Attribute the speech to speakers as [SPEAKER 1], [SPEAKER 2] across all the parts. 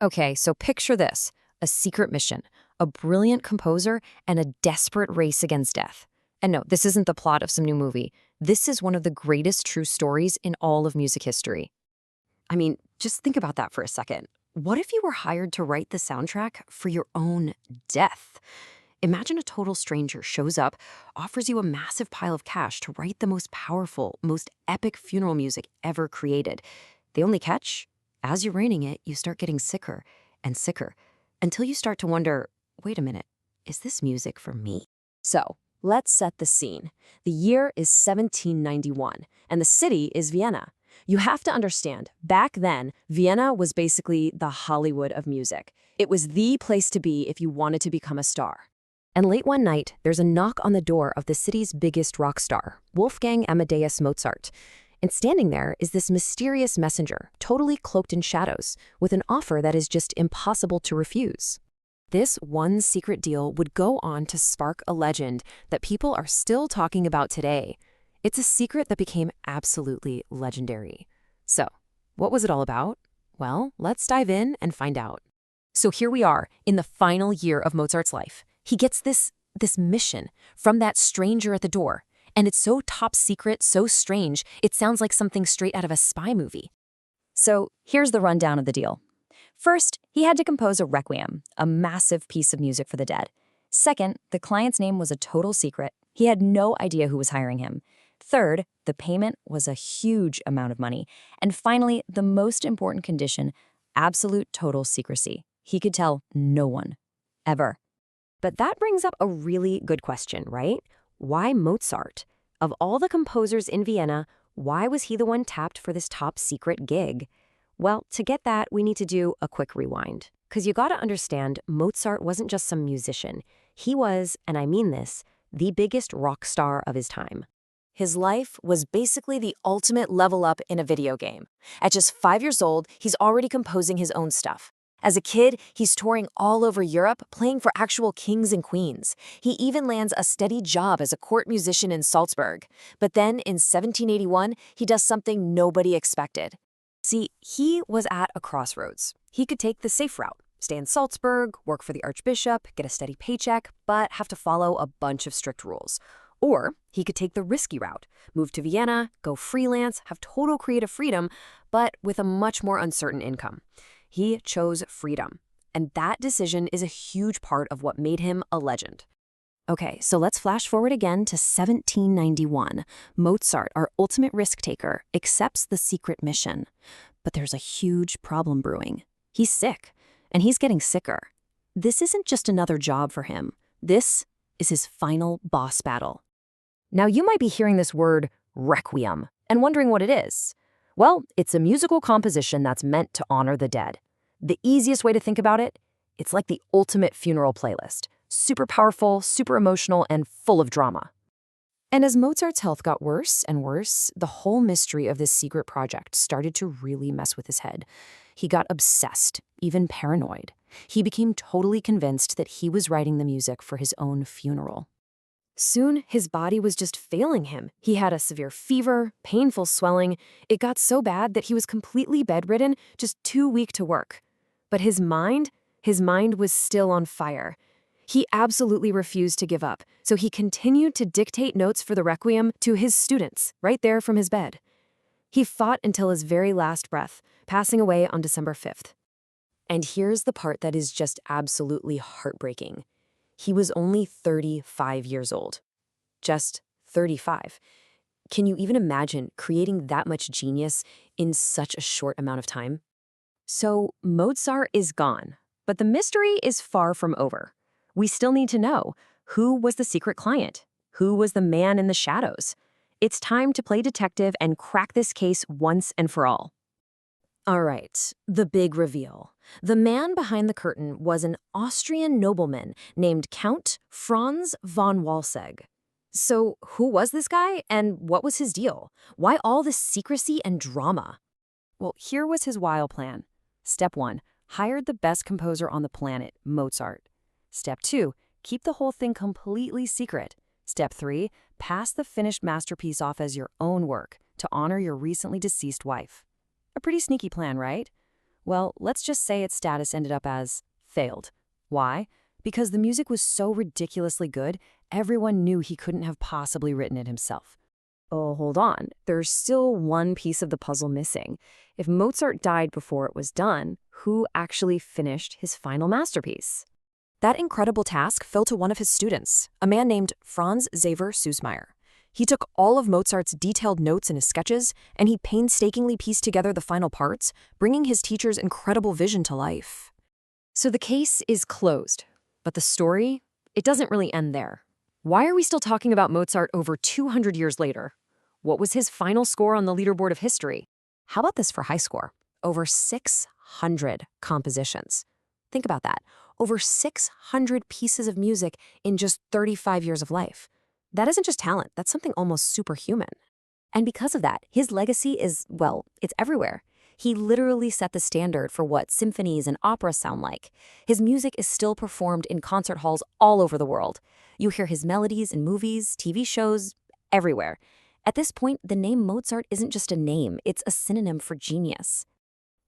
[SPEAKER 1] Okay, so picture this, a secret mission, a brilliant composer, and a desperate race against death. And no, this isn't the plot of some new movie. This is one of the greatest true stories in all of music history. I mean, just think about that for a second. What if you were hired to write the soundtrack for your own death? Imagine a total stranger shows up, offers you a massive pile of cash to write the most powerful, most epic funeral music ever created. The only catch? As you're writing it, you start getting sicker and sicker until you start to wonder, wait a minute, is this music for me? So, let's set the scene. The year is 1791, and the city is Vienna. You have to understand, back then, Vienna was basically the Hollywood of music. It was the place to be if you wanted to become a star. And late one night, there's a knock on the door of the city's biggest rock star, Wolfgang Amadeus Mozart. And standing there is this mysterious messenger, totally cloaked in shadows, with an offer that is just impossible to refuse. This one secret deal would go on to spark a legend that people are still talking about today. It's a secret that became absolutely legendary. So, what was it all about? Well, let's dive in and find out. So here we are, in the final year of Mozart's life. He gets this mission from that stranger at the door. And it's so top secret, so strange, it sounds like something straight out of a spy movie. So here's the rundown of the deal. First, he had to compose a Requiem, a massive piece of music for the dead. Second, the client's name was a total secret. He had no idea who was hiring him. Third, the payment was a huge amount of money. And finally, the most important condition, absolute total secrecy. He could tell no one, ever. But that brings up a really good question, right? Why Mozart? Of all the composers in Vienna, why was he the one tapped for this top secret gig? Well, to get that, we need to do a quick rewind. Because you gotta understand, Mozart wasn't just some musician. He was, and I mean this, the biggest rock star of his time. His life was basically the ultimate level up in a video game. At just 5 years old, he's already composing his own stuff. As a kid, he's touring all over Europe, playing for actual kings and queens. He even lands a steady job as a court musician in Salzburg. But then, in 1781, he does something nobody expected. See, he was at a crossroads. He could take the safe route, stay in Salzburg, work for the archbishop, get a steady paycheck, but have to follow a bunch of strict rules. Or he could take the risky route, move to Vienna, go freelance, have total creative freedom, but with a much more uncertain income. He chose freedom, and that decision is a huge part of what made him a legend. Okay, so let's flash forward again to 1791. Mozart, our ultimate risk taker, accepts the secret mission. But there's a huge problem brewing. He's sick, and he's getting sicker. This isn't just another job for him. This is his final boss battle. Now, you might be hearing this word, Requiem, and wondering what it is. Well, it's a musical composition that's meant to honor the dead. The easiest way to think about it, it's like the ultimate funeral playlist. Super powerful, super emotional, and full of drama. And as Mozart's health got worse and worse, the whole mystery of this secret project started to really mess with his head. He got obsessed, even paranoid. He became totally convinced that he was writing the music for his own funeral. Soon, his body was just failing him. He had a severe fever, painful swelling. It got so bad that he was completely bedridden, just too weak to work. But his mind was still on fire. He absolutely refused to give up, so he continued to dictate notes for the Requiem to his students, right there from his bed. He fought until his very last breath, passing away on December 5th. And here's the part that is just absolutely heartbreaking. He was only 35 years old. Just 35. Can you even imagine creating that much genius in such a short amount of time? So Mozart is gone, but the mystery is far from over. We still need to know, who was the secret client? Who was the man in the shadows? It's time to play detective and crack this case once and for all. All right, the big reveal. The man behind the curtain was an Austrian nobleman named Count Franz von Walsegg. So who was this guy, and what was his deal? Why all this secrecy and drama? Well, here was his wild plan. Step 1, hired the best composer on the planet, Mozart. Step 2, keep the whole thing completely secret. Step 3, pass the finished masterpiece off as your own work to honor your recently deceased wife. A pretty sneaky plan, right? Well, let's just say its status ended up as failed. Why? Because the music was so ridiculously good, everyone knew he couldn't have possibly written it himself. Oh, hold on. There's still one piece of the puzzle missing. If Mozart died before it was done, who actually finished his final masterpiece? That incredible task fell to one of his students, a man named Franz Xaver Süssmayr. He took all of Mozart's detailed notes and his sketches, and he painstakingly pieced together the final parts, bringing his teacher's incredible vision to life. So the case is closed, but the story, it doesn't really end there. Why are we still talking about Mozart over 200 years later? What was his final score on the leaderboard of history? How about this for high score? Over 600 compositions. Think about that. Over 600 pieces of music in just 35 years of life. That isn't just talent, that's something almost superhuman. And because of that, his legacy is, well, it's everywhere. He literally set the standard for what symphonies and operas sound like. His music is still performed in concert halls all over the world. You hear his melodies in movies, TV shows, everywhere. At this point, the name Mozart isn't just a name, it's a synonym for genius.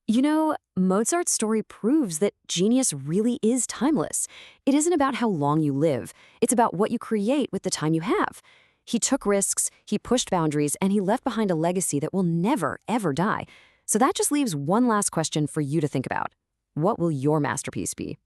[SPEAKER 1] You know, Mozart's story proves that genius really is timeless. It isn't about how long you live, it's about what you create with the time you have. He took risks, he pushed boundaries, and he left behind a legacy that will never, ever die. So that just leaves one last question for you to think about. What will your masterpiece be?